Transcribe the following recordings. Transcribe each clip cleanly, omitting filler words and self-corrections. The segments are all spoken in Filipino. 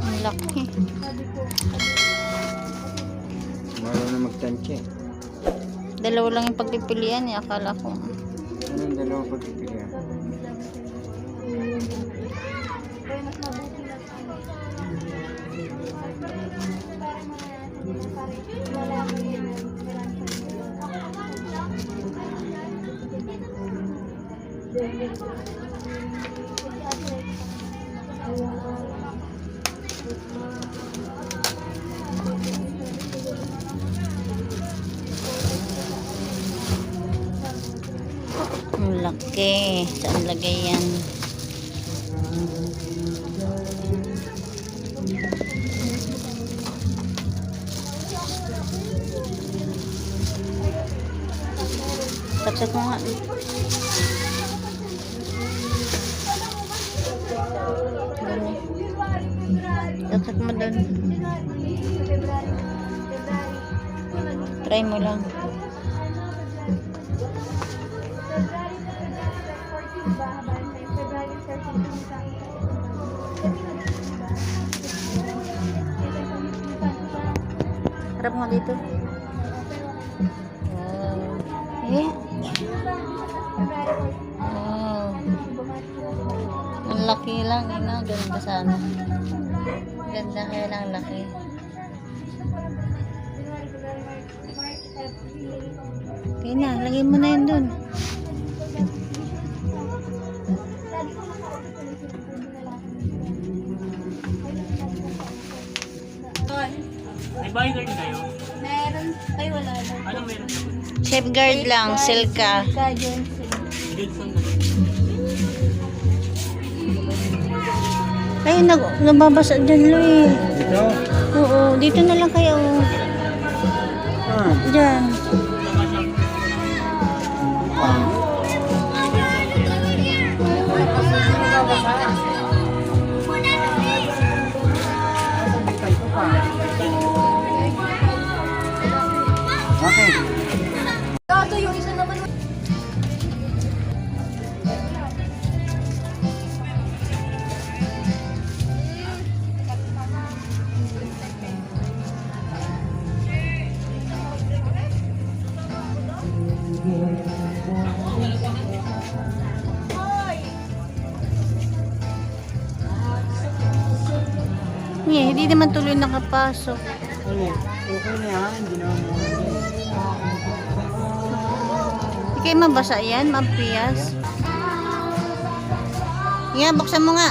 Ang laki. Mahal na magtansya. Dalawa lang yung pagpipilian eh. Akala ko. Anong dalawang pagpipilian? Ang laki. Saan lagay yan? Tapos mo nga. Tapos mo doon. Try mo lang. Harap mo dito. Oh. Eh. Oh. Ang laki lang, ina. Ganda sana. Ganda kaya lang laki. Okay na, lagay mo na yun dun. May bodyguard kayo? Meron. Ay, wala na. Anong meron ka? Safeguard lang, Silka. Johnson na. Ay, nababasa dyan, Loy. Ito? Oo, dito na lang kayo. Dyan. Okay. Ito yung isa naman. Hindi naman tuloy nakapasok. Okay na yan. Hindi naman mo. Hindi kayo mabasa yan, mapiyas. Yan, buksan mo nga.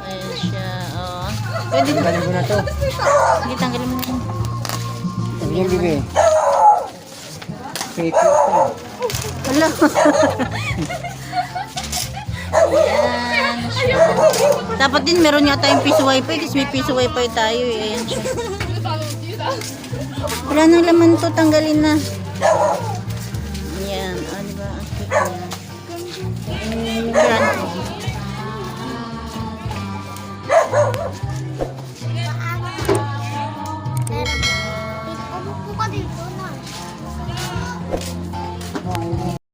Ayan siya, oh. Pwede ba? Tanggalin ko na to. Hindi, tanggalin mo na. Yan, bibi. Fake ito. Hala. Ayan siya. Dapat din meron nga tayong piso wifi kasi may piso wifi tayo eh. Ayan siya. Wala nang laman to, tanggalin na.